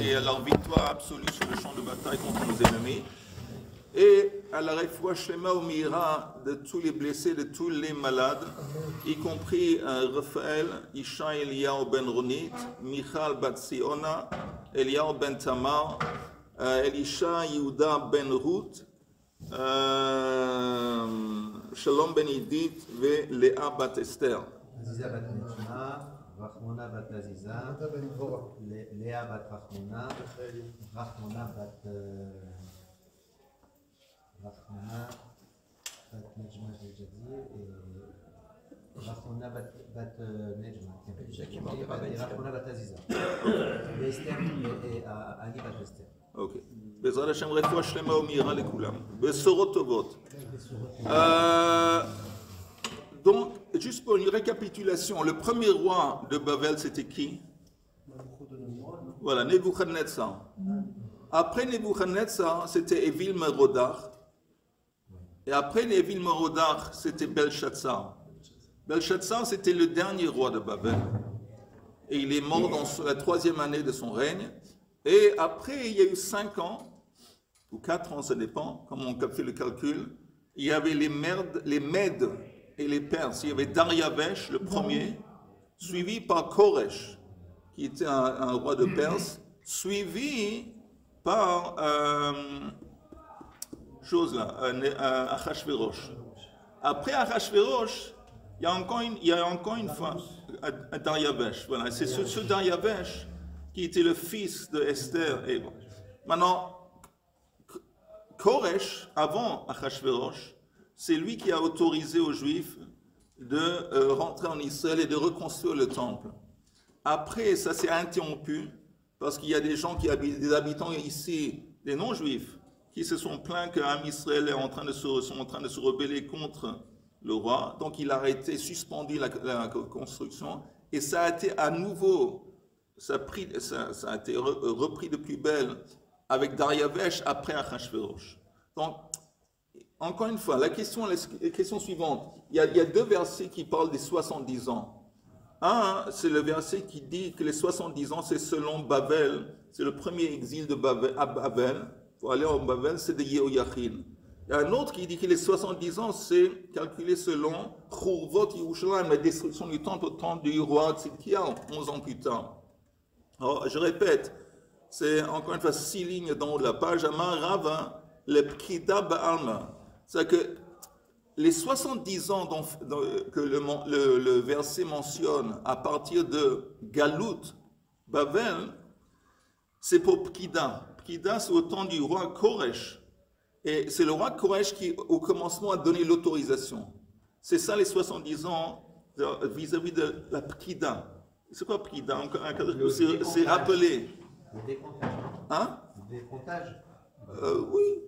et à leur victoire absolue sur le champ de bataille contre nos ennemis. Et à la réfoua Shlema ou Mira de tous les blessés, de tous les malades, y compris Raphaël, Isha Eliyahu ben Ronit, Michal bat Siona, Eliyahu ben Tamar, Elisha Yehuda ben Ruth, Shalom ben Idit et Léa bat Esther. Aziza bat Netma, Rachmona bat Aziza, Léa bat Rachmona, Rachmona bat Nejma, j'ai déjà dit, et Rachmona bat Nejma. Et Rachmona bat Aziza. Et Esther et Ali bat Esther. Ok. Bezrat Hashem refoua shlema umira lekulam. Besorot tovot. Donc, juste pour une récapitulation, le premier roi de Babel, c'était qui? Voilà, Nebuchadnezzar. Après Nebuchadnezzar, c'était Evil Merodach. Et après Evil Merodach, c'était Belshazzar. Belshazzar, c'était le dernier roi de Babel. Et il est mort dans la 3e année de son règne. Et après, il y a eu 5 ans, ou 4 ans, ça dépend, comme on fait le calcul, il y avait les Mèdes et les Perses. Il y avait Dariavesh, le premier, suivi par Koresh, qui était un roi de Perse, suivi par Achashverosh. Après Achashverosh, il y a encore une fois Dariavesh. Voilà, c'est ce Dariavesh qui était le fils de Esther. Et bon. Maintenant, Koresh, avant Achashverosh, c'est lui qui a autorisé aux Juifs de rentrer en Israël et de reconstruire le temple. Après, ça s'est interrompu parce qu'il y a des gens des habitants ici, des non-juifs, qui se sont plaints qu'Am Israël sont en train de se rebeller contre le roi. Donc, il a arrêté, suspendu la construction, et ça a été à nouveau, ça a été repris de plus belle avec Dariavesh après Achashverosh. Donc, encore une fois, la question suivante, il y a 2 versets qui parlent des 70 ans. Un, c'est le verset qui dit que les 70 ans, c'est selon Babel, c'est le premier exil de Babel, à Babel, pour aller en Babel, c'est de Yehoyachin. Il y a un autre qui dit que les 70 ans, c'est calculé selon Churvot Yerushalayim, la destruction du temple au temps du roi Tzidkiyahu, 11 ans plus tard. Alors, je répète, c'est encore une fois 6 lignes dans la page, Amar Rava, le Pkida Ba'alma. C'est-à-dire que les 70 ans que le verset mentionne à partir de Galout, Babel, c'est pour Pkida. Pkida, c'est au temps du roi Koresh. Et c'est le roi Koresh qui, au commencement, a donné l'autorisation. C'est ça les 70 ans vis-à-vis de la Pkida. C'est quoi Pkida? C'est rappelé. Le décomptage. Hein? Le décomptage. Oui.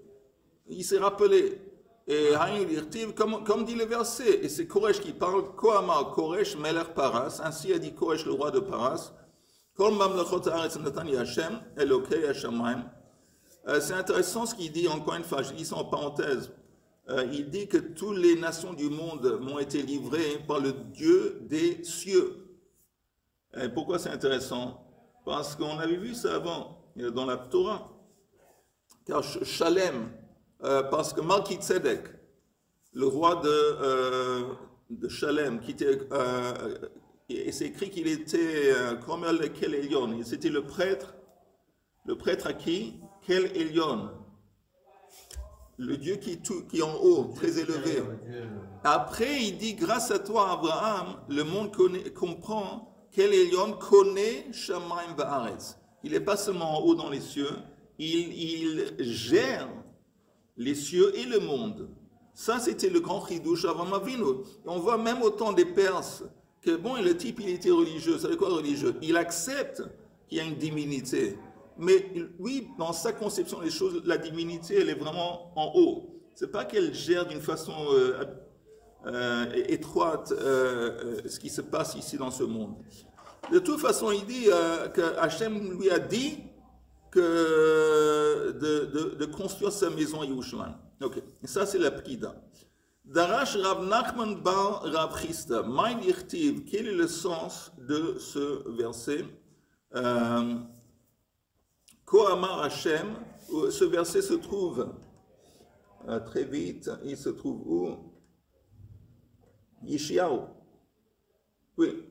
Il s'est rappelé. Et comme dit le verset, et c'est Koresh qui parle, Kohamar Koresh Melech Paras, ainsi a dit Koresh le roi de Paras, Kol Mamlechot Haaretz Natani Hashem, Elokei Hashamayim. C'est intéressant ce qu'il dit, encore une fois, je lis ça en parenthèse. Il dit que toutes les nations du monde m'ont été livrées par le Dieu des cieux. Et pourquoi c'est intéressant? Parce qu'on avait vu ça avant, dans la Torah. Car Shalem, parce que Malki Tzedek, le roi de Shalem, qui était, et c'est écrit qu'il était Kromel Kel Elyon, c'était le prêtre à qui? Kel Elyon, le Dieu qui est en haut, très élevé. Après, il dit, grâce à toi, Abraham, le monde comprend, Kel Elyon connaît Shamayim Va'aretz. Il n'est pas seulement en haut dans les cieux, il gère les cieux et le monde. Ça, c'était le grand chidouche avant Avinu. On voit même au temps des Perses que, bon, le type, il était religieux. Vous savez quoi, religieux? Il accepte qu'il y a une divinité. Mais oui, dans sa conception des choses, la divinité, elle est vraiment en haut. C'est pas qu'elle gère d'une façon étroite ce qui se passe ici dans ce monde. De toute façon, il dit que Hachem lui a dit de construire sa maison à Yerushalayim. Ok, et ça c'est la Pkida. Darash Rav Nachman bar Rav Chisda, Maïn Irtiv, quel est le sens de ce verset? Kohamar Hashem, ce verset se trouve très vite, il se trouve où? Yeshayahu. Oui.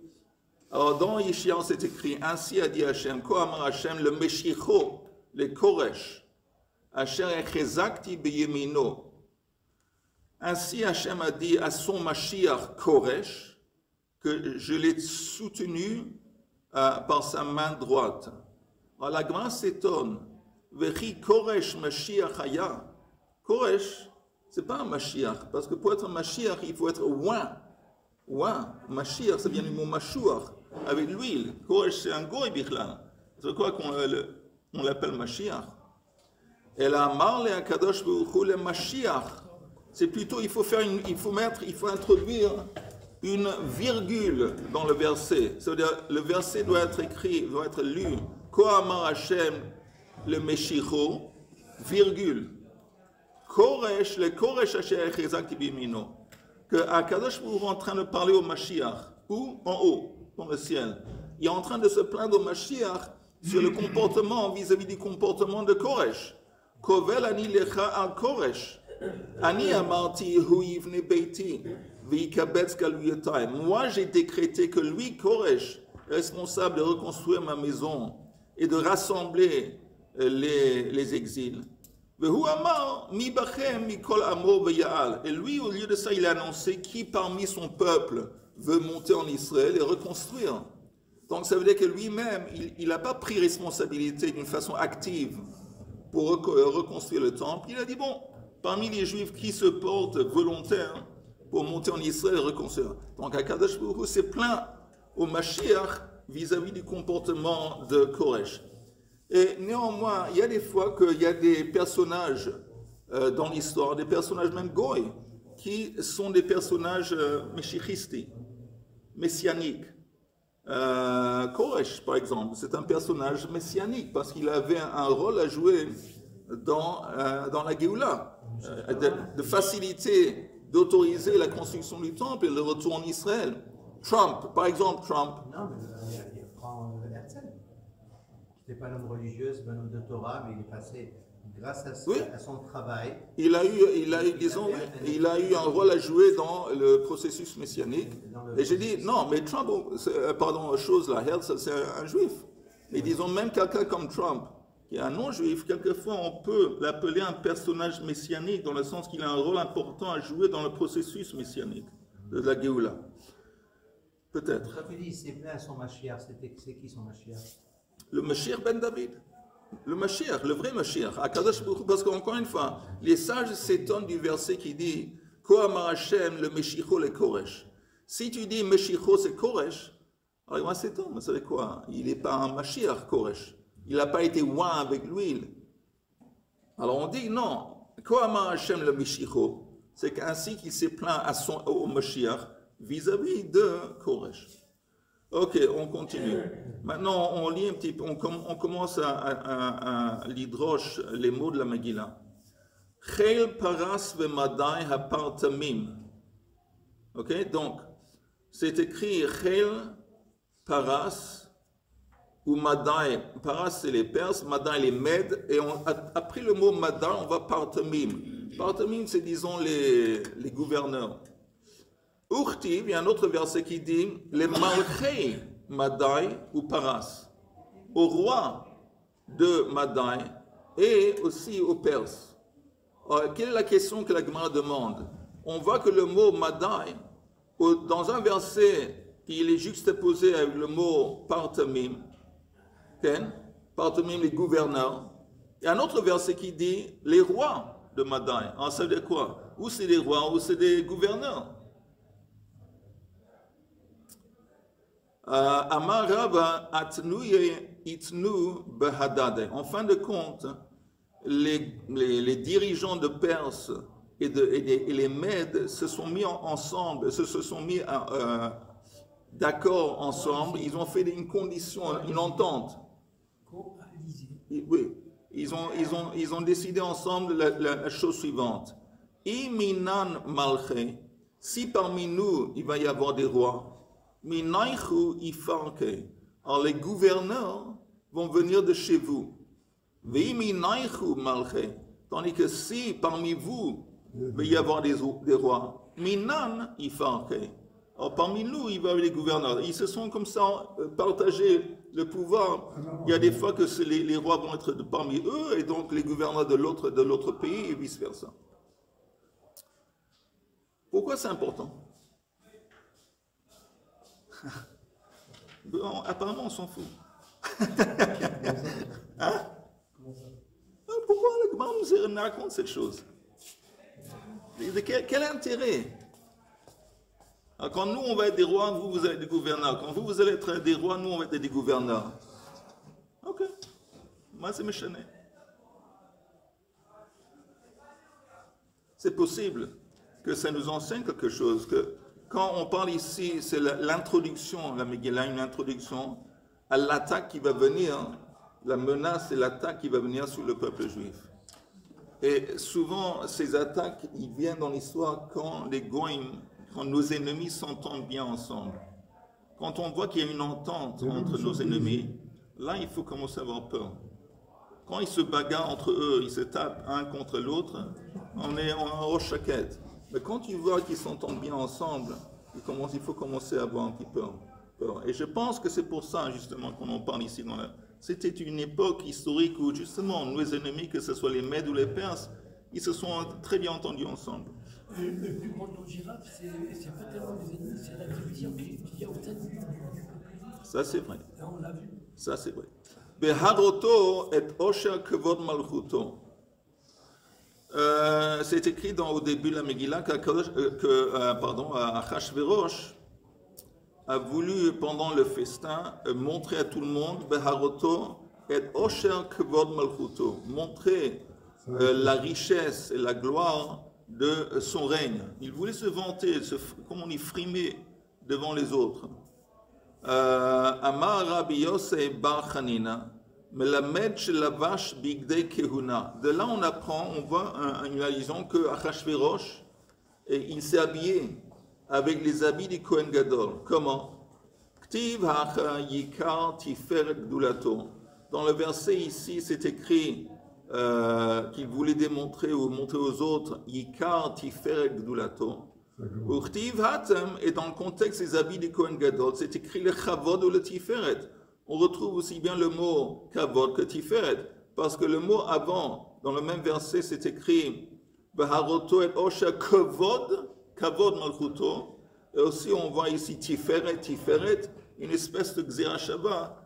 Alors dans Yeshayahu c'est écrit, ainsi a dit Hashem, Kohamar Hashem, le Meshicho, le Koresh, Asher echezakti beyemino. Ainsi Hashem a dit à son Mashiach Koresh, que je l'ai soutenu par sa main droite. Alors la Gemara s'étonne. Vechi Koresh Mashiach Haya. Koresh, c'est pas un Mashiach, parce que pour être un Mashiach, il faut être oin. Oin, Mashiach, ça vient du mot Mashuach, avec l'huile. Koresh, c'est un goy bichlal. C'est quoi qu'on l'appelle Mashiach? Et la marle à Kadosh Baruch le Mashiach. C'est plutôt, il faut introduire une virgule dans le verset. C'est-à-dire, le verset doit être écrit, doit être lu. Kohamar Hashem le Meshicho, virgule. Koresh, le Koresh Asher echezakti biyemino. Que Akadosh Baruch Hu est en train de parler au Mashiach, ou en haut, dans le ciel. Il est en train de se plaindre au Mashiach sur le comportement vis-à-vis du comportement de Koresh. Kovel ani lecha al Koresh. Ani amarti hu yivne beiti v'yikabetz galuyotay. Moi, j'ai décrété que lui, Koresh, est responsable de reconstruire ma maison et de rassembler les exils. Et lui, au lieu de ça, il a annoncé qui parmi son peuple veut monter en Israël et reconstruire. Donc ça veut dire que lui-même, il n'a pas pris responsabilité d'une façon active pour reconstruire le temple. Il a dit, bon, parmi les Juifs qui se portent volontaires pour monter en Israël et reconstruire. Donc Akadosh Baruch Hu s'est plaint au Mashiach vis-à-vis du comportement de Koresh. Et néanmoins, il y a des fois qu'il y a des personnages dans l'histoire, des personnages même goy, qui sont des personnages meshichisti, messianiques. Koresh, par exemple, c'est un personnage messianique parce qu'il avait un rôle à jouer dans la Géoula, de faciliter, d'autoriser la construction du temple et le retour en Israël. Trump, par exemple, Trump. Non, mais il prend Herzl. Il n'était pas un homme religieux, c'est pas un homme de Torah, mais il est passé, grâce à son travail. Il a eu un rôle à jouer dans le processus messianique. Et j'ai dit, non, mais Trump, pardon, Herzl, c'est un juif. Et disons, même quelqu'un comme Trump, qui est un non-juif, quelquefois on peut l'appeler un personnage messianique, dans le sens qu'il a un rôle important à jouer dans le processus messianique de la Géoula. Peut-être. Quand tu dis, c'est plein à son Mashiach, c'est qui son Mashiach? Le Mashiach ben David. Le Mashiach, le vrai Mashiach. Parce qu'encore une fois, les sages s'étonnent du verset qui dit Kohamar Hashem, le Meshicho, le Koresh. Si tu dis Meshicho, c'est Koresh, alors on s'étonne, mais ça veut quoi? Il n'est pas un Mashiach, Koresh. Il n'a pas été oint avec l'huile. Alors on dit non. Kohamar Hashem, le Meshicho, c'est qu'ainsi qu'il s'est plaint au Mashiach vis-à-vis de Koresh. Ok, on continue. Maintenant, on lit un petit peu, on commence à l'hydroche, les mots de la Megillah. Chel paras ve'madai hapartamim. Ok, donc, c'est écrit Chel paras ou madai. Paras, c'est les Perses, madai, les Mèdes. Et après le mot madai, on va partamim. Partamim, c'est disons les gouverneurs. Urtiv, il y a un autre verset qui dit les malchei Madai ou Paras, au roi de Madai et aussi aux Perses. Alors, quelle est la question que la Gemara demande? On voit que le mot Madai, dans un verset qui est juxtaposé avec le mot Partamim, Partamim, les gouverneurs, il y a un autre verset qui dit les rois de Madai. Alors ça veut dire quoi? Ou c'est des rois ou c'est des gouverneurs. En fin de compte, les dirigeants de Perse et les Mèdes se sont mis ensemble, se sont mis d'accord ensemble. Ils ont fait une condition, une entente. Oui, ils ont décidé ensemble la chose suivante. Iminan malche, si parmi nous il va y avoir des rois. Alors les gouverneurs vont venir de chez vous. Tandis que si parmi vous, il va y avoir des rois, Minan Ifarche. Alors parmi nous, il va y avoir des gouverneurs. Ils se sont comme ça partagés le pouvoir. Il y a des fois que les rois vont être parmi eux et donc les gouverneurs de l'autre pays et vice-versa. Pourquoi c'est important? Bon, apparemment, on s'en fout. Hein? Pourquoi le Gemara nous raconte cette chose? Quel intérêt? Alors, quand nous, on va être des rois, vous allez être des gouverneurs. Quand vous allez être des rois, nous, on va être des gouverneurs. Ok. Moi, c'est méchant. C'est possible que ça nous enseigne quelque chose, que quand on parle ici, c'est l'introduction, la Megillah, une introduction à l'attaque qui va venir, la menace et l'attaque qui va venir sur le peuple juif. Et souvent, ces attaques, ils viennent dans l'histoire quand les Goïms, quand nos ennemis s'entendent bien ensemble. Quand on voit qu'il y a une entente entre nos ennemis, là, il faut commencer à avoir peur. Quand ils se bagarrent entre eux, ils se tapent un contre l'autre, on est en roche-chaquette. Mais quand tu vois qu'ils s'entendent bien ensemble, il faut commencer à avoir un petit peu peur. Et je pense que c'est pour ça, justement, qu'on en parle ici. C'était une époque historique où, justement, nos ennemis, que ce soit les Mèdes ou les Perses, ils se sont très bien entendus ensemble. Le plus grand danger, c'est pas tellement les ennemis, c'est la division qui est au sein du peuple. Ça, c'est vrai. Et on l'a vu. Ça, c'est vrai. Beharoto et osher kevod malchuto. C'est écrit au début de la Megillah Achashverosh a voulu, pendant le festin, montrer à tout le monde Beharoto et osher kevod malchuto, montrer la richesse et la gloire de son règne. Il voulait se vanter, comme on dit, frimer devant les autres. Amar Rabbi Yosef bar Chanina, Melamed shelavash bigdei kehuna. De là on apprend, on voit une allusion que Achashverosh, il s'est habillé avec les habits du Kohen Gadol. Comment? Ktiv hacha yikar tiferet gdulato. Dans le verset ici, c'est écrit qu'il voulait démontrer ou montrer aux autres Yikar Tiferet Gdulato. Urtiv Hatem, et dans le contexte des habits du Kohen Gadol, c'est écrit le Chavod ou le Tiferet. On retrouve aussi bien le mot Kavod que Tiferet, parce que le mot avant, dans le même verset, c'est écrit Beharoto et Osha Kavod, Kavod Malchuto. Et aussi on voit ici Tiferet, une espèce de Xerashava.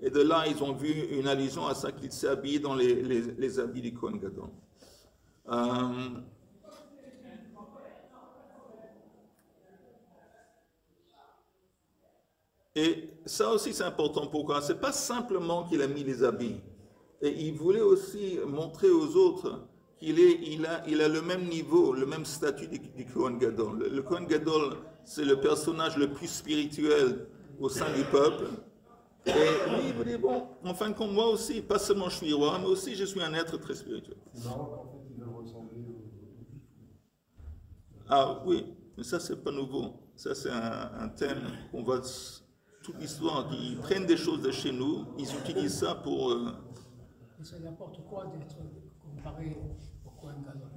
Et de là, ils ont vu une allusion à ça qu'il s'est habillé dans les habits du Kohen Gadol. Et ça aussi, c'est important. Pourquoi? C'est pas simplement qu'il a mis les habits. Et il voulait aussi montrer aux autres qu'il a le même niveau, le même statut du Kohen Gadol. Le Kohen Gadol, c'est le personnage le plus spirituel au sein du peuple. Et lui, il vous dit, bon, en fin de compte, moi aussi, pas seulement je suis roi, mais aussi je suis un être très spirituel. C'est marrant qu'en fait, il veut ressembler au... Ah oui, mais ça, c'est pas nouveau. Ça, c'est un thème qu'on voit toute l'histoire. Ils prennent des choses de chez nous, ils utilisent ça pour... Et c'est n'importe quoi d'être comparé au Kohen Gadol.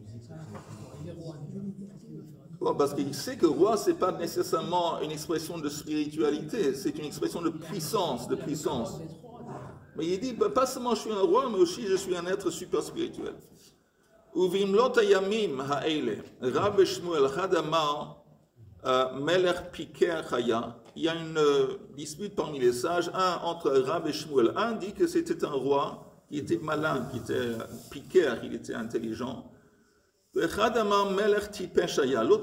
C'est n'importe quoi. Il est roi. Bon, parce qu'il sait que roi, c'est pas nécessairement une expression de spiritualité, c'est une expression de puissance, Mais il dit, pas seulement je suis un roi, mais aussi je suis un être super spirituel. Uvimlot hayamim ha'ele, Rab Shmuel Hadamar Melech Piker Chaya. Il y a une dispute parmi les sages, un entre Rab et Shmuel. Un dit que c'était un roi qui était malin, qui était Piker, il était intelligent. L'autre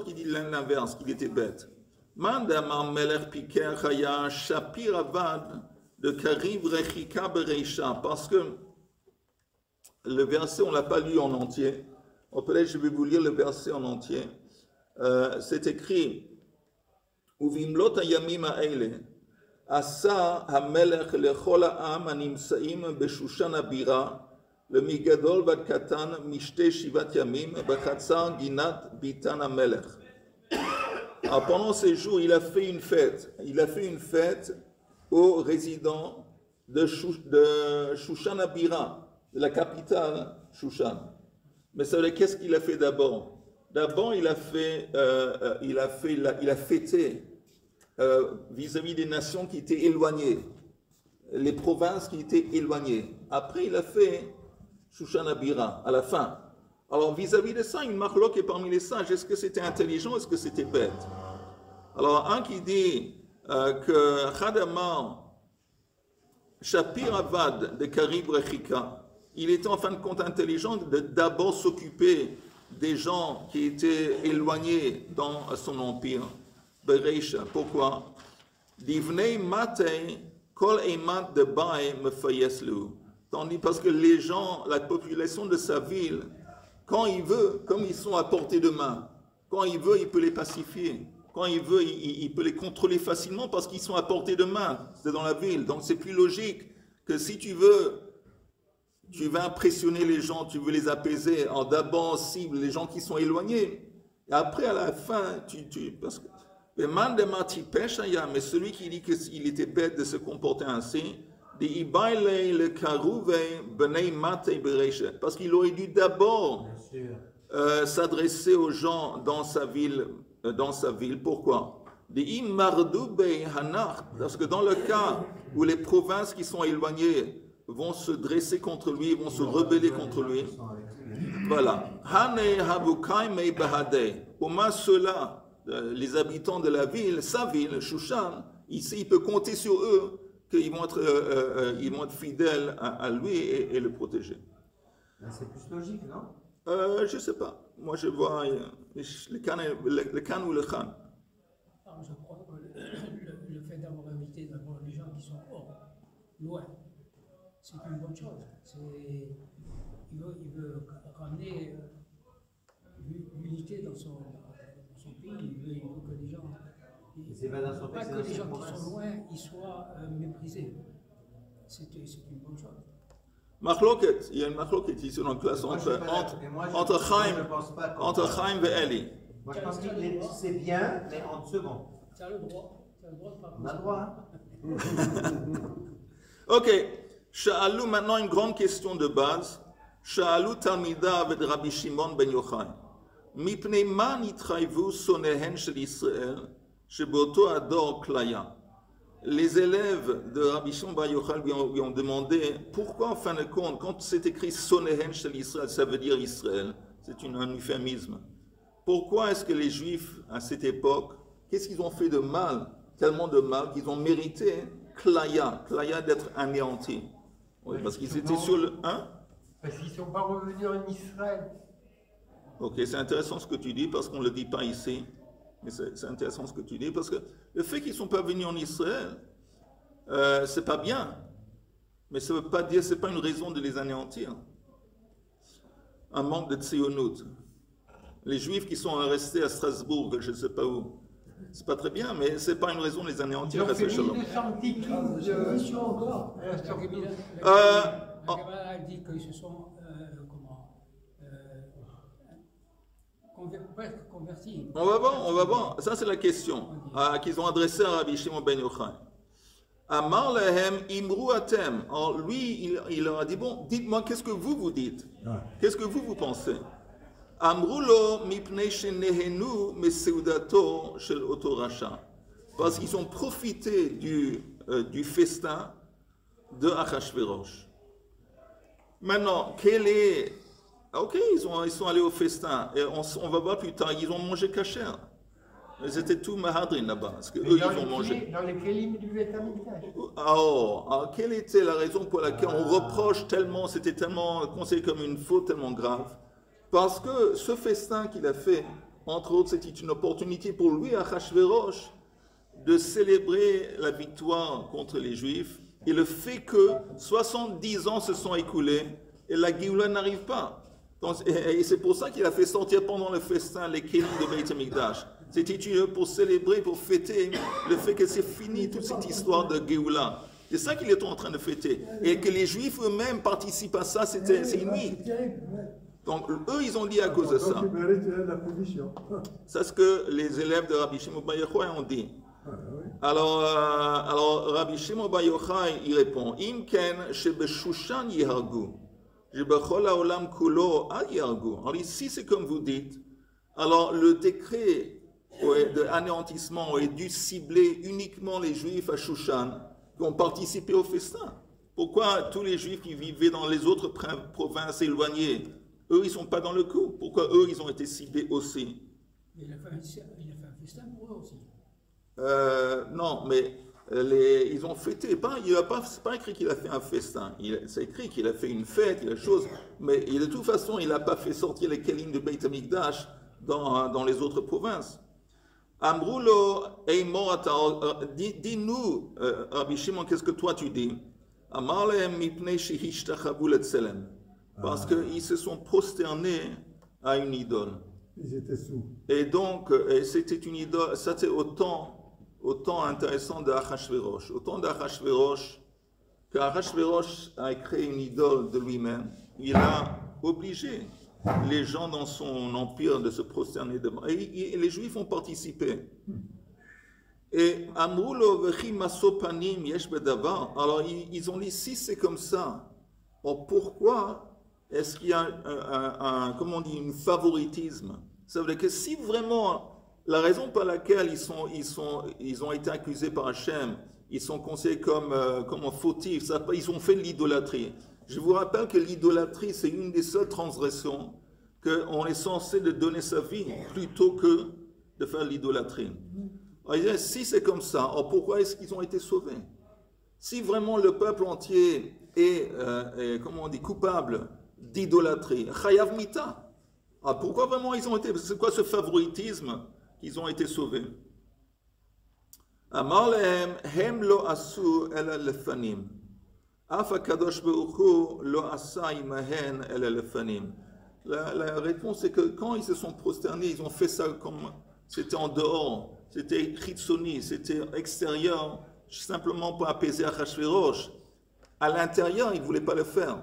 qui dit l'inverse, qu'il était bête. Mandamar Melech Piker Chaya Shapir Avad de Kariv Rechika Bereisha. Parce que le verset, on ne l'a pas lu en entier. Peut-être je vais vous lire le verset en entier. C'est écrit Uvimlot hayamim ha'ele asa hamelech lechol ha'am hanimsaim beshushan habira le migadol vad katan mishte shivat yamim bechatzar ginat bitan hamelech. Pendant ces jours, il a fait une fête. Il a fait une fête aux résidents de Shushan Abira, de la capitale Shushan. Mais ça veut dire, qu'est-ce qu'il a fait d'abord? D'abord, il a fêté vis-à-vis des nations qui étaient éloignées, les provinces qui étaient éloignées. Après, il a fait Shushan Abira, à la fin. Alors, vis-à-vis de ça, une marloque est parmi les sages. Est-ce que c'était intelligent, est-ce que c'était bête? Alors, un qui dit que Khadamar Shapir Avad de Karib Rechika, il était en fin de compte intelligent de d'abord s'occuper des gens qui étaient éloignés dans son empire. Bereisha, pourquoi? Divnei matei kol eimat de bae me fayeslu. Tandis parce que les gens, la population de sa ville, quand il veut, comme ils sont à portée de main, quand il veut, il peut les pacifier. Quand il veut, il peut les contrôler facilement parce qu'ils sont à portée de main. C'est dans la ville. Donc c'est plus logique que si tu veux impressionner les gens, tu veux les apaiser, en d'abord cible les gens qui sont éloignés. Et après, à la fin, parce que mais celui qui dit qu'il était bête de se comporter ainsi, parce qu'il aurait dû d'abord s'adresser aux gens dans sa ville. Pourquoi? Parce que dans le cas où les provinces qui sont éloignées vont se dresser contre lui, vont se rebeller contre lui, voilà. Au moins ceux-là, les habitants de la ville, sa ville, Shushan, ici, il peut compter sur eux qu'ils vont être fidèles à lui et le protéger. C'est plus logique, non? Je ne sais pas. Moi, je vois le Khan ou le Khan. Alors, je crois que le fait d'avoir invité d'abord les gens qui sont loin, c'est une bonne chose. Il veut ramener l'unité dans son pays. Il veut que les gens, pas que les gens qui sont loin, ils soient méprisés. C'est une bonne chose. Machloket, il y a une machloket ici dans la classe entre Chaim et Eli. Moi je pense que c'est bien, mais en second. Tu as le droit de parler. On a le droit, hein? Ok, Sha'alou, maintenant une grande question de base. Sha'alou Talmida avec Rabbi Shimon ben Yochai. Mipnei ma nitraivu sonehen shel Israël, sheboto ador klaya. Les élèves de Rabbi Shimon ben Yochai lui ont demandé pourquoi, en fin de compte, quand c'est écrit sonehen shel Israël, ça veut dire Israël. C'est un euphémisme. Pourquoi est-ce que les Juifs, à cette époque, qu'est-ce qu'ils ont fait de mal, tellement de mal, qu'ils ont mérité klaya d'être anéantis? Oui, parce qu'ils étaient sur le... Hein? Parce qu'ils ne sont pas revenus en Israël. Ok, c'est intéressant ce que tu dis, parce qu'on ne le dit pas ici. Mais c'est intéressant ce que tu dis, parce que le fait qu'ils ne sont pas venus en Israël, c'est pas bien. Mais ça ne veut pas dire, c'est pas une raison de les anéantir. Un manque de tsionout. Les Juifs qui sont restés à Strasbourg, je ne sais pas où, c'est pas très bien, mais c'est pas une raison de les anéantir. Ils ont fait 1200 titres de encore. La Gemara dit qu'ils se sont convertis. On va voir. Ça, c'est la question qu'ils ont adressée à Rabbi Shimon ben Yochai. Amar lehem imru atem. Alors lui, il leur a dit, bon, dites-moi, qu'est-ce que vous dites? Qu'est-ce que vous pensez? Amrulo mipnei shenehenu meseudato shel oto rasha. Parce qu'ils ont profité du festin de Achashverosh. Maintenant, quel est... Ok, ils sont allés au festin, et on va voir plus tard, ils ont mangé kasher. Ils étaient tous mahadrin là-bas, parce qu'eux, ils ont mangé. Dans les kélim du Beth Amikdash. Alors, quelle était la raison pour laquelle on reproche tellement, c'était tellement considéré comme une faute tellement grave? Parce que ce festin qu'il a fait, entre autres, c'était une opportunité pour lui, Achashverosh, de célébrer la victoire contre les Juifs, et le fait que 70 ans se sont écoulés, et la Géoula n'arrive pas. Donc, et c'est pour ça qu'il a fait sortir pendant le festin les kélim de Beit HaMikdash. C'était pour célébrer, pour fêter le fait que c'est fini toute cette histoire de Géoula. C'est ça qu'il est en train de fêter. Et que les Juifs eux-mêmes participent à ça, c'est inouï. Donc eux, ils ont dit à cause de ça. Ça, c'est ce que les élèves de Rabbi Shimon ben Yochai ont dit. alors Rabbi Shimon Bar Yochai, il répond, Im ken shebeshushan yihargu, shebechol haolam kulo ad yihargu. Alors ici, c'est comme vous dites. Alors le décret de anéantissement aurait dû cibler uniquement les Juifs à Shushan qui ont participé au festin. Pourquoi tous les Juifs qui vivaient dans les autres provinces éloignées, eux, ils ne sont pas dans le coup? Pourquoi eux, ils ont été ciblés aussi? Mais il a fait un festin pour eux aussi. Non, mais ils ont fêté. C'est pas écrit qu'il a fait un festin. C'est écrit qu'il a fait une fête, il a chose. Mais de toute façon, il n'a pas fait sortir les kelim de Beit HaMikdash dans les autres provinces. Amroulo, dis-nous, Rabbi Shimon, qu'est-ce que toi tu dis? Parce qu'ils se sont prosternés à une idole. Ils étaient sous. Et donc, c'était une idole, ça c'est autant intéressant d'Achashverosh. Autant d'Achashverosh, qu'Achashverosh a créé une idole de lui-même, il a obligé les gens dans son empire de se prosterner devant. Et les Juifs ont participé. Et Amroulo vechi masopanim yesh bedavar. Alors ils ont dit, si c'est comme ça, alors pourquoi est-ce qu'il y a comment on dit, un favoritisme? Ça veut dire que si vraiment la raison par laquelle ils ont été accusés par Hachem, ils sont considérés comme fautifs, ils ont fait de l'idolâtrie. Je vous rappelle que l'idolâtrie, c'est une des seules transgressions qu'on est censé de donner sa vie plutôt que de faire l'idolâtrie. Alors, si c'est comme ça, alors pourquoi est-ce qu'ils ont été sauvés? Si vraiment le peuple entier est, comment on dit, coupable d'idolâtrie, chayav mita, alors pourquoi vraiment ils ont été, c'est quoi ce favoritisme qu'ils ont été sauvés? Amar lehem, hem lo asu ela lefanim. Af HaKadosh Baruch Hu lo asa imahen ela lefanim. La réponse est que quand ils se sont prosternés, ils ont fait ça comme c'était en dehors, c'était chitsoni, c'était extérieur, simplement pour apaiser Achashverosh. À l'intérieur, ils ne voulaient pas le faire.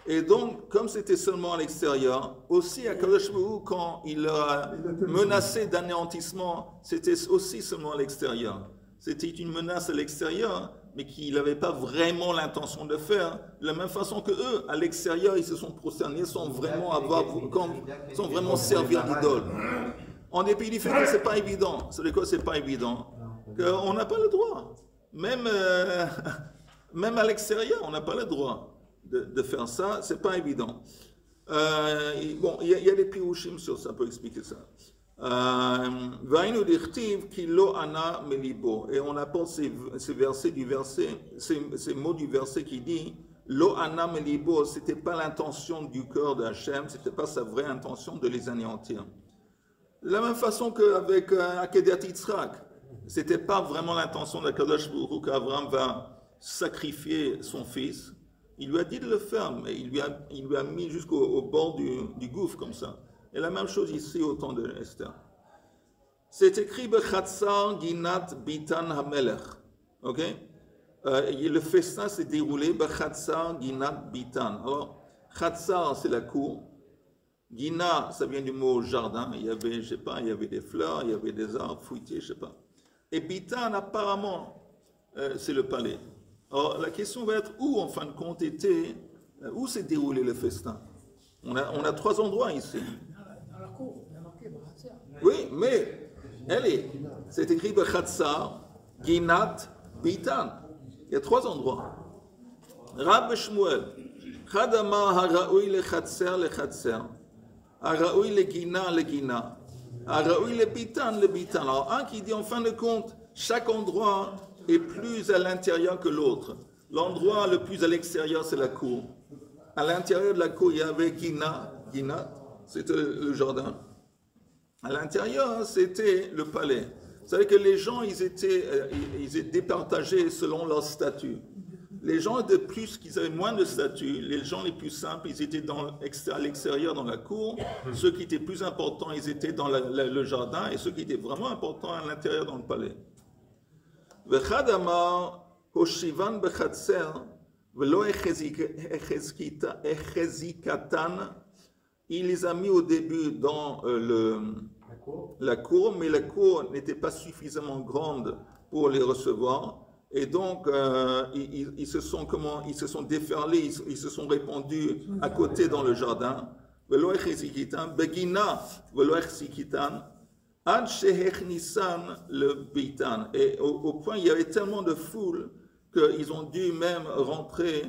Et donc, comme c'était seulement à l'extérieur, aussi à Kadosh Baruch Hu, quand il leur a menacé d'anéantissement, c'était aussi seulement à l'extérieur. C'était une menace à l'extérieur, mais qu'il n'avait pas vraiment l'intention de faire, de la même façon que eux, à l'extérieur, ils se sont prosternés sans vraiment servir l'idole. En dépit du fait que c'est pas évident. C'est quoi, c'est pas évident? On n'a pas le droit. Même à l'extérieur, on n'a pas le droit de faire ça. C'est pas évident. Bon, il y a des pirouchim sur ça, pour expliquer ça. Et on apporte ces mots du verset qui dit Lo ana melibo, c'était pas l'intention du cœur d'Hachem, c'était pas sa vraie intention de les anéantir. De la même façon qu'avec Akedat Yitzhak, c'était pas vraiment l'intention d'Akadosh Baruch Hu qu'Abraham va sacrifier son fils. Il lui a dit de le faire, mais il lui a mis jusqu'au bord du gouffre comme ça. Et la même chose ici au temps de Esther. C'est écrit Bechatzar Ginat Bitan Hamelech. Ok? Le festin s'est déroulé Bechatzar Ginat Bitan. Alors, Chatzar, c'est la cour. Gina, ça vient du mot jardin. Il y avait, je sais pas, il y avait des fleurs, il y avait des arbres fruitiers, je sais pas. Et Bitan, apparemment, c'est le palais. Alors, la question va être où, en fin de compte, où s'est déroulé le festin? On a 3 endroits ici. Dans la cour, il y a marqué Bechatzar. Oui, mais, c'est écrit Bechatzar, Ginat, Bitan. Il y a 3 endroits. Rab Shmuel, Chadama haraoui le Chatzer, haraoui le Gina, haraoui le Bitan. Alors, un qui dit en fin de compte, chaque endroit est plus à l'intérieur que l'autre. L'endroit le plus à l'extérieur, c'est la cour. À l'intérieur de la cour, il y avait Gina, c'était le jardin. À l'intérieur, c'était le palais. Vous savez que les gens, ils étaient départagés selon leur statut. Les gens qui avaient moins de statut, les gens les plus simples, ils étaient à l'extérieur dans la cour. Ceux qui étaient plus importants, ils étaient dans le jardin. Et ceux qui étaient vraiment importants, à l'intérieur dans le palais. V'chad amar hoshivan bechatzer v'lo echezikatan. Il les a mis au début dans la cour, mais la cour n'était pas suffisamment grande pour les recevoir. Et donc, ils se sont déferlés, ils se sont répandus à côté dans le jardin. Et au point, il y avait tellement de foule qu'ils ont dû même rentrer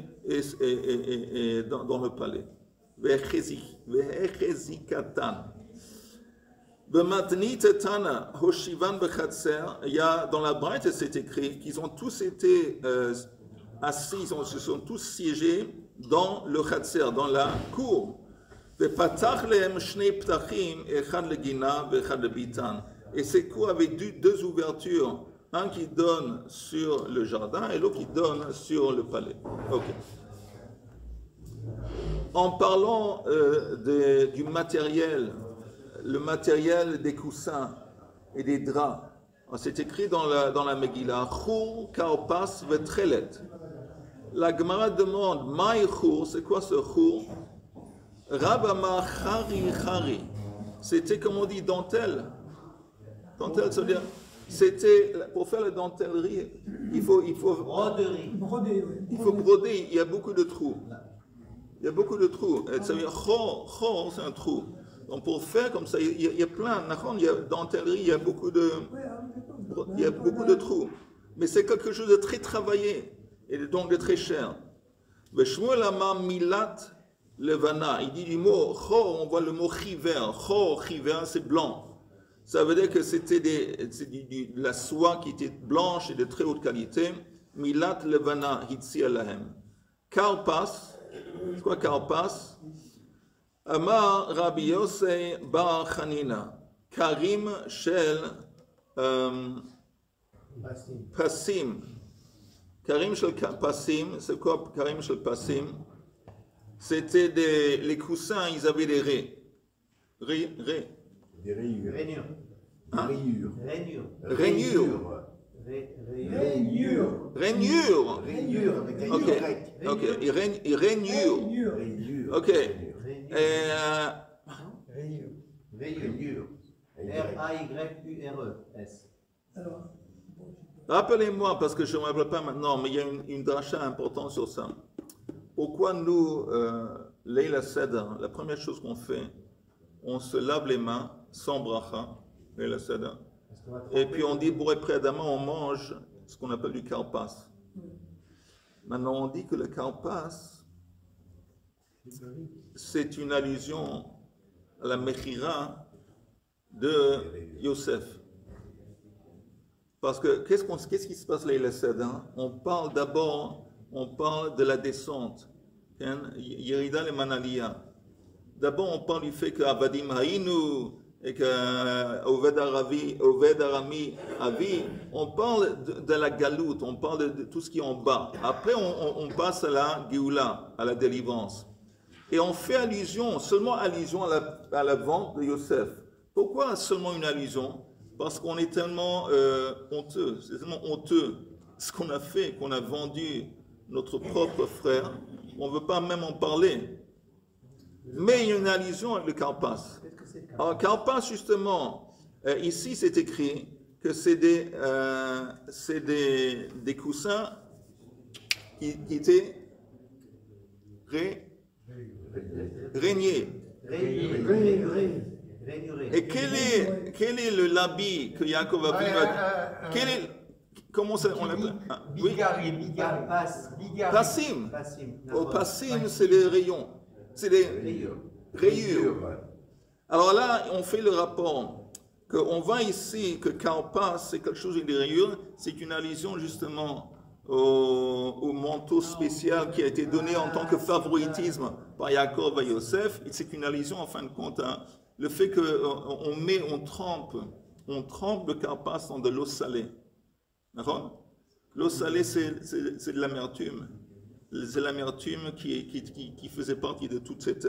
dans le palais. Il y a dans la Braïta, c'est écrit qu'ils ont tous été assis, ils se sont tous siégés dans le Khatser, dans la cour. Et ces cours avaient deux ouvertures, un qui donne sur le jardin et l'autre qui donne sur le palais. Okay. En parlant du matériel, le matériel des coussins et des draps, c'est écrit dans la Megillah, Chur, Karpas, Vetrelet. La Gemara demande, Maï Chur, c'est quoi ce Chur? Rabama Chari Chari. C'était, comme on dit, dentelle. Dentelle, ça veut dire, c'était, pour faire la dentellerie, il faut Broderie. il faut broder, il y a beaucoup de trous. Il y a beaucoup de trous. Ça veut dire, Chor, c'est un trou. Donc pour faire comme ça, il y a plein, il y a dentellerie, il y a beaucoup de trous. Mais c'est quelque chose de très travaillé et donc de très cher. Shmuel Amar Milat Levana, il dit du mot Chor, on voit le mot chiver. Chor, chiver, c'est blanc. Ça veut dire que c'était de la soie qui était blanche et de très haute qualité. Milat Levana, Hitzi Alahem. Karpas, c'est quoi Karpas? Amar Rabbi Yosei Bar Chanina, Karim Shel Passim. Karim Shel Passim, c'est quoi Karim Shel Passim? C'était les coussins, ils avaient des raies. Des rayures. Rainure. Hein? Rainures. Rainure. Avec un Ok. Y. Ok. Rainure. Ok. Rainure. R-A-Y-U-R-E-S. Rappelez-moi, parce que je ne me rappelle pas maintenant, mais il y a une dracha importante sur ça. Pourquoi nous, Leila Seder, la première chose qu'on fait, on se lave les mains sans bracha, Leila Seder, et puis on dit, pour être Adama, on mange ce qu'on appelle du karpas. Maintenant, on dit que le karpas, c'est une allusion à la Mechira de Yosef. Parce que qu'est-ce qui se passe là, Leila Seder? On parle de la descente. Yerida le Manalia. D'abord, on parle du fait que Avadim Haïnu et que Oved Arami Avi, on parle de la galoute, on parle de tout ce qui est en bas. Après, on passe à la Géoula, à la délivrance. Et on fait seulement allusion à la vente de Yosef. Pourquoi seulement une allusion? Parce qu'on est tellement honteux, c'est tellement honteux ce qu'on a fait, qu'on a vendu notre propre frère, on ne veut pas même en parler. Mais il y a une allusion avec le karpas. Alors, karpas, justement, ici c'est écrit que c'est des coussins qui étaient régnés. Et quel est le l'habit que Yaakov a vu? Comment ça, on l'appelle? Bigari. Passim. Au passim, c'est les rayons. C'est les rayures. Alors là, on fait le rapport. On voit ici que karpas, c'est quelque chose avec des rayures. C'est une allusion justement au manteau spécial qui a été donné en tant que favoritisme par Yaakov à Yosef. Et c'est une allusion, en fin de compte, hein, le fait qu'on trempe le karpas dans de l'eau salée. D'accord? L'eau salée, c'est de l'amertume. C'est l'amertume qui faisait partie de toute cette...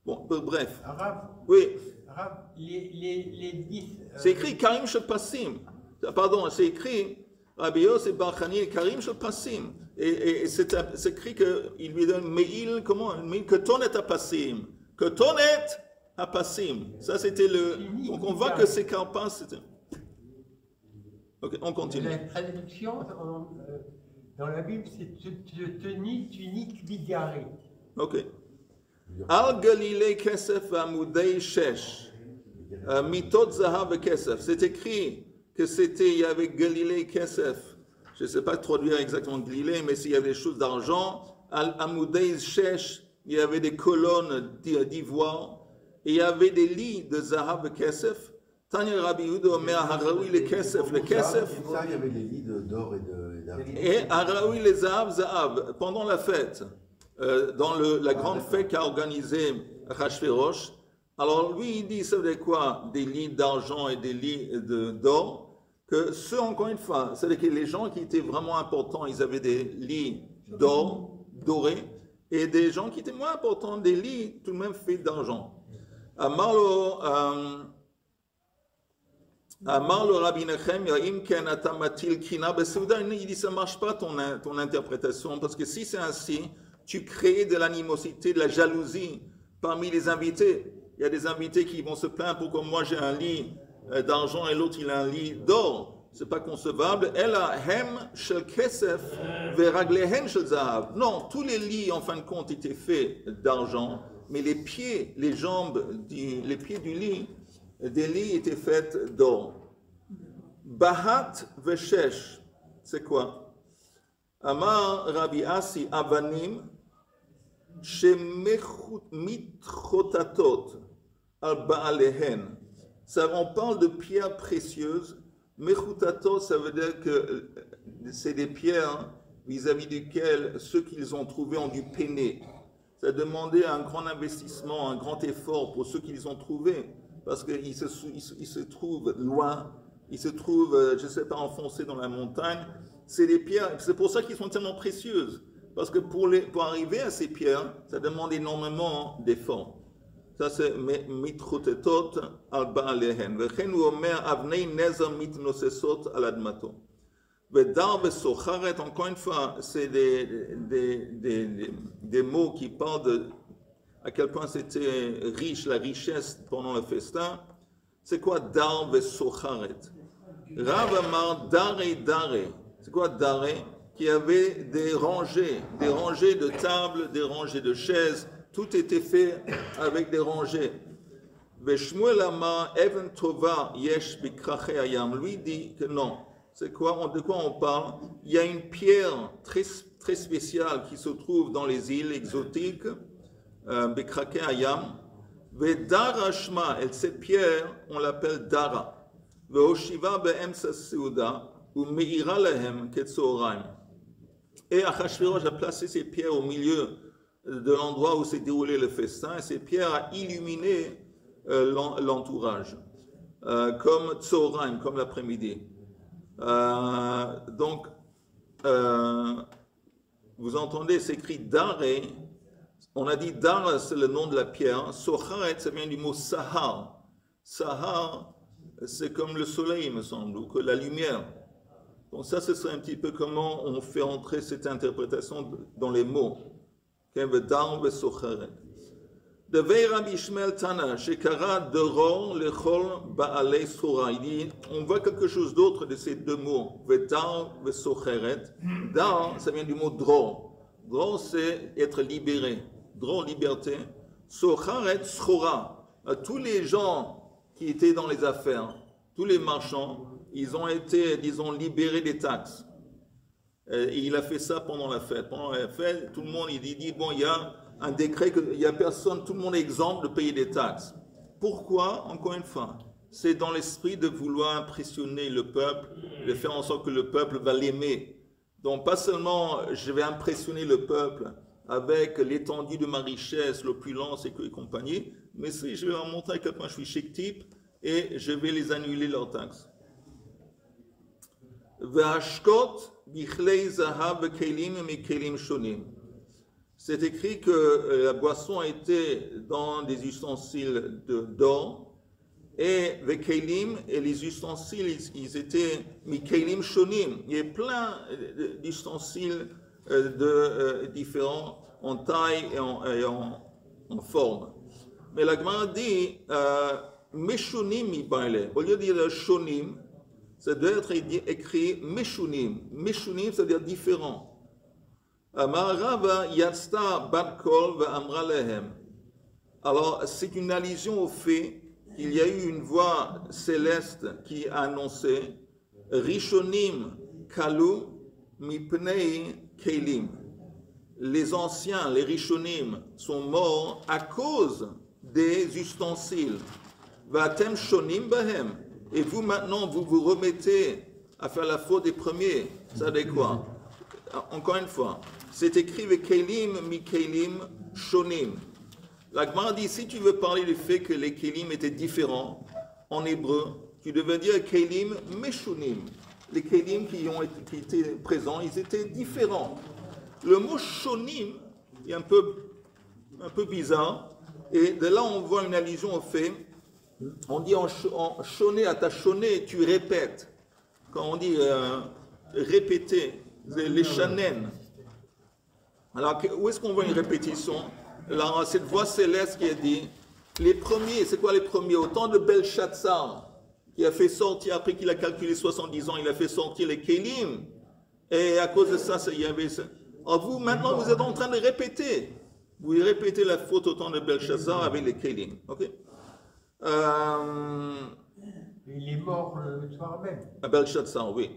Bon, bref. Arabe. Oui. Arabe. Les 10. C'est écrit Karim Shel Passim. Pardon, c'est écrit Rabbi Yosef Bar Chanina Karim Shel Passim. Et c'est écrit qu'il lui donne Meil, comment? Que tonet à Passim. Que tonet à Passim. Ça, c'était le... Donc on voit que c'est karpas. Ok, on continue. La traduction dans la Bible, c'est tunique bigarrée. Ok. Al Galilei Kesef Amudei Shesh. Mitot Zahav Kesef. C'est écrit que il y avait Galilei Kesef. Je ne sais pas traduire exactement Galilei, mais s'il y avait des choses d'argent, Al Amudei Shesh, il y avait des colonnes d'ivoire, et il y avait des lits de Zahav Kesef. Tanya Rabbi Yehuda Omer Haraoui le Kesef. Le Kesef. Ça, il y avait des lits d'or et d'argent. Et Haraoui le Zahav Zahav. Pendant la fête, dans la grande fête qu'a organisée Achashverosh, alors lui, il dit, vous savez quoi, des lits d'argent et des lits d'or, que ceux, encore une fois, c'est-à-dire que les gens qui étaient vraiment importants, ils avaient des lits d'or, dorés, et des gens qui étaient moins importants, des lits tout de même faits d'argent. Amarlo Rabbi Nechem, il dit, ça ne marche pas ton interprétation, parce que si c'est ainsi, tu crées de l'animosité, de la jalousie parmi les invités. Il y a des invités qui vont se plaindre pourquoi moi j'ai un lit d'argent et l'autre il a un lit d'or. C'est pas concevable. Non, tous les lits en fin de compte étaient faits d'argent, mais les pieds, les jambes, les pieds du lit, des lits étaient faits d'or. Bahat veshesh, c'est quoi? Amar Rabbi Asi Avanim Shemitrotatot al Baalehen. On parle de pierres précieuses. Mechutatot, ça veut dire que c'est des pierres vis-à-vis desquelles ceux qu'ils ont trouvés ont dû peiner. Ça a demandé un grand investissement, un grand effort pour ceux qu'ils ont trouvés, parce qu'ils se trouvent loin, ils se trouvent, je ne sais pas, enfoncés dans la montagne. C'est des pierres, c'est pour ça qu'ils sont tellement précieuses, parce que pour arriver à ces pierres, ça demande énormément d'efforts. Ça c'est mitrotetot al baalehen. Vechen ou omer avnei nezer mitnosesot al admato. Vedar vesocharet, encore une fois, c'est des mots qui parlent de à quel point c'était riche, la richesse pendant le festin. C'est quoi dar vesocharet? Rav amar dare dare. C'est quoi dare? Qui avait des rangées de tables, des rangées de chaises. Tout était fait avec des rangées. Veshmuel amar even tova yesh bikrache ayam. Lui dit que non. C'est quoi? De quoi on parle? Il y a une pierre très, très spéciale qui se trouve dans les îles exotiques, bikrache ayam. Vedara shma. Et cette pierre, on l'appelle dara. Veoshiva be'emsa seuda ou meira lahem ketzoraim. Et Achashverosh a placé ces pierres au milieu de l'endroit où s'est déroulé le festin, et ces pierres a illuminé l'entourage, comme Tzoraim, comme l'après-midi. Donc, vous entendez, c'est écrit Dare. On a dit Dara, c'est le nom de la pierre. Socharet, ça vient du mot Sahar. Sahar, c'est comme le soleil, il me semble, ou que la lumière. Donc ça, ce serait un petit peu comment on fait entrer cette interprétation dans les mots. De Rabbi Ishmael Tana, Shekara Doron Lechol Baalei Sora. Il dit, on voit quelque chose d'autre de ces deux mots. Vedar Vesocheret. Dar, ça vient du mot dro. Dro, c'est être libéré. Dro, liberté. Socharet, Sora. Tous les gens qui étaient dans les affaires, tous les marchands, ils ont été, disons, libérés des taxes. Et il a fait ça pendant la fête. Pendant la fête, tout le monde, il dit bon, il y a un décret, il n'y a personne, tout le monde est exempt de payer des taxes. Pourquoi? Encore une fois, c'est dans l'esprit de vouloir impressionner le peuple, de faire en sorte que le peuple va l'aimer. Donc, pas seulement je vais impressionner le peuple avec l'étendue de ma richesse, l'opulence et compagnie, mais si je vais leur montrer à quel point je suis chic type et je vais les annuler leurs taxes. C'est écrit que la boisson était dans des ustensiles d'or et les ustensiles, ils étaient mikelim shonim. Il y a plein d'ustensiles différents en taille et en forme. Mais la Gemara dit meshonim mi baile. Au lieu de dire shonim, ça doit être écrit Meshunim. Meshunim, ça veut dire différent. Amar Rava Yatsta Bat Kol Ve'amra Lehem. Alors, c'est une allusion au fait qu'il y a eu une voix céleste qui a annoncé Rishonim Kalu Mipnei Kelim. Les anciens, les Rishonim, sont morts à cause des ustensiles. Vatem Shonim Bahem. Et vous maintenant, vous vous remettez à faire la faute des premiers. Ça veut dire quoi? Encore une fois, c'est écrit Kelim mi Kelim Shonim. La Gemara dit, si tu veux parler du fait que les Kelim étaient différents, en hébreu, tu devais dire Kelim Meshunim. Les Kelim qui étaient présents, ils étaient différents. Le mot Shonim est un peu bizarre, et de là on voit une allusion au fait, on dit en shoné à ta shoné, tu répètes. Quand on dit répéter, les shanen. Alors, où est-ce qu'on voit une répétition? Là, cette voix céleste qui a dit, les premiers, c'est quoi les premiers? Au temps de Belshazzar, qui a fait sortir, après qu'il a calculé 70 ans, il a fait sortir les Kélim. Et à cause de ça, il y avait ça. Alors vous, maintenant, vous êtes en train de répéter. Vous répétez la faute au temps de Belshazzar avec les Kélim. Ok? Il est mort le soir même. À Belshazzar, oui.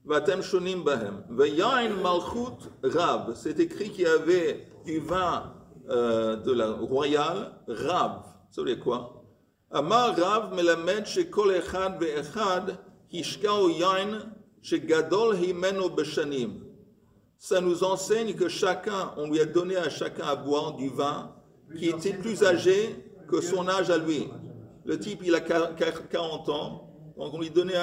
Vatem shonim bahem. Veyain malchut rab. C'est écrit qu'il y avait du vin de la royale, rab. Ça veut dire quoi? Amar rab melamed shekol echad ve'echad hishkao yain shegadol himeno beshanim. Ça nous enseigne que chacun, on lui a donné à chacun à boire du vin qui était plus âgé que son âge à lui. Le type, il a 40 ans, donc on lui donnait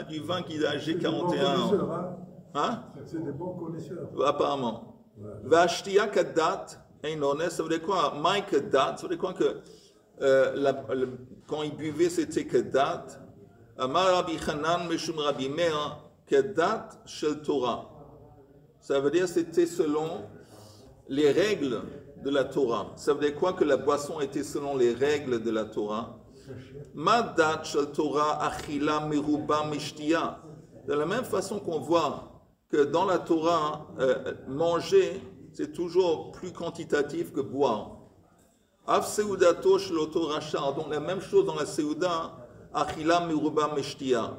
du vin qui est âgé 41 ans. Hein? C'est des bons connaisseurs. Apparemment. Vashtia kadat, ça veut dire quoi? Mai kadat, ça veut dire quoi que quand il buvait c'était kadat. Amar Rabbi Chanan meshum Rabbi Meir kadat shel Torah. Ça veut dire c'était selon les règles de la Torah. Ça veut dire quoi que la boisson était selon les règles de la Torah? Madat shel Torah achila meruba mishtia. De la même façon qu'on voit que dans la Torah, manger, c'est toujours plus quantitatif que boire. Af seudato shel Torah rachar. Donc la même chose dans la seuda, achila meruba mishtia.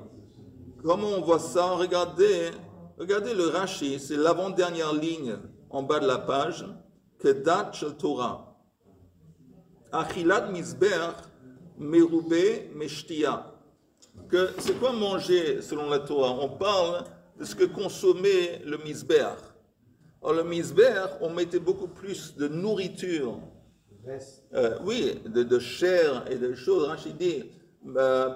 Comment on voit ça? Regardez le Rashi, c'est l'avant-dernière ligne en bas de la page. Kedat shel Torah. Achilat mizber merube meshtia. C'est quoi manger selon la Torah? On parle de ce que consommait le mizber. Alors le mizber, on mettait beaucoup plus de nourriture. Oui, de chair et de choses. Rashi dit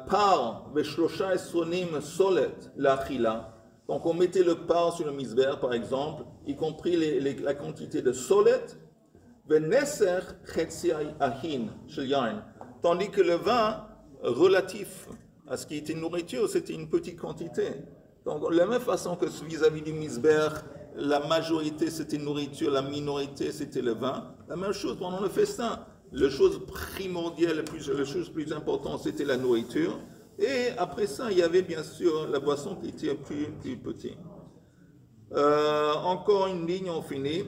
par veshlosha esronim solet l'achila. Donc on mettait le par sur le misber, par exemple, y compris la quantité de solet, veneser chetzi ahin shel yain. Tandis que le vin, relatif à ce qui était nourriture, c'était une petite quantité. Donc de la même façon que vis-à-vis du misber, la majorité c'était nourriture, la minorité c'était le vin. La même chose pendant le festin. La chose primordiale, la chose plus importante, c'était la nourriture. Et après ça, il y avait bien sûr la boisson qui était plus petite. Encore une ligne, on finit.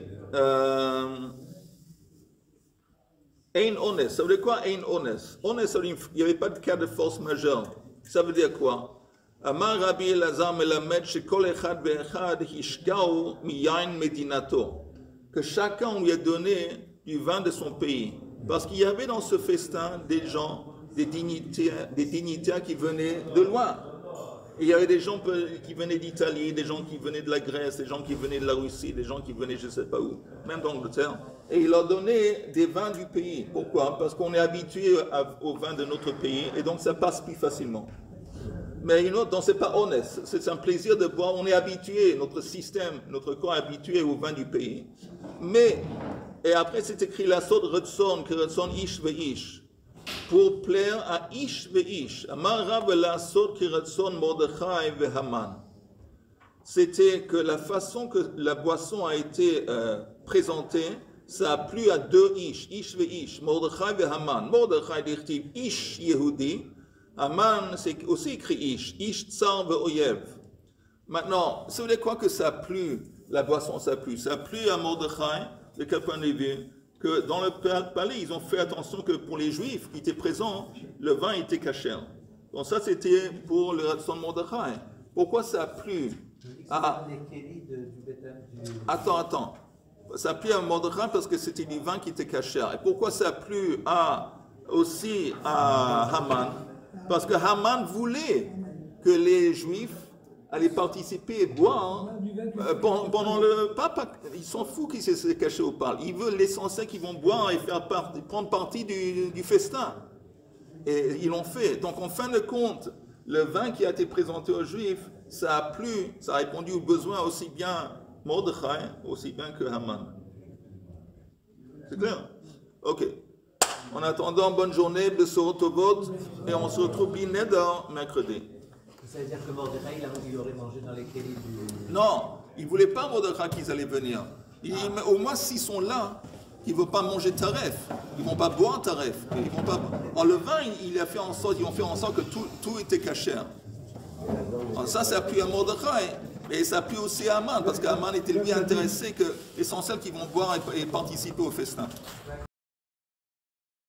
Ein ones, ça veut dire quoi ein ones? Ones, il n'y avait pas de cas de force majeure. Ça veut dire quoi? Amar Rabbi Elazar melamed shekol echad ve'echad hishgao miyain medinato. Que chacun lui a donné du vin de son pays. Parce qu'il y avait dans ce festin des gens, des dignitaires qui venaient de loin. Et il y avait des gens qui venaient d'Italie, des gens qui venaient de la Grèce, des gens qui venaient de la Russie, des gens qui venaient je ne sais pas où, même d'Angleterre. Et il leur donnait des vins du pays. Pourquoi? Parce qu'on est habitué aux vins de notre pays et donc ça passe plus facilement. Mais donc c'est pas honnête, c'est un plaisir de boire, on est habitué, notre système, notre corps est habitué aux vins du pays. Mais, et après c'est écrit la sorte retson, que retson ish ve ish. Pour plaire à ish ve ish. Amar Rav la sorte qui retson Mordechai ve Haman. C'était que la façon que la boisson a été présentée, ça a plu à deux ish ve ish, Mordechai ve Haman. Mordechai dit ish Yehudi, Haman, c'est aussi écrit Ish tsar ve'oyev. Maintenant, ça veut dire quoi que ça a plu, la boisson, ça a plu? Ça a plu à Mordechai, de quel point de vue? Que dans le palais, ils ont fait attention que pour les Juifs qui étaient présents, le vin était caché. Donc ça, c'était pour le son de Mordechai. Pourquoi ça a plu à... Attends. Ça a plu à Mordechai parce que c'était du vin qui était caché. Et pourquoi ça a plu aussi à Haman? Parce que Haman voulait que les Juifs allaient participer et boire pendant le... Ils s'en foutent qu'ils se caché au parle. Ils veulent l'essentiel qu'ils vont boire et prendre partie du festin. Et ils l'ont fait. Donc en fin de compte, le vin qui a été présenté aux Juifs, ça a plu, ça a répondu aux besoins aussi bien Mordechai, aussi bien que Haman. C'est clair? Ok. En attendant, bonne journée, Bessorot Tovot, et on se retrouve Binedar mercredi. Ça veut dire que Mordechai, il aurait mangé dans les kélis du... Non, il ne voulait pas Mordechai qu'ils allaient venir. Au moins, s'ils sont là, ils ne vont pas manger taref, ils ne vont pas boire taref. Ils vont pas... Alors, le vin, ils ont fait en sorte que tout était caché. Alors, ça appuie à Mordechai, mais ça appuie aussi à Haman, parce qu'Haman était lui intéressé que l'essentiel qu'ils vont boire et participer au festin.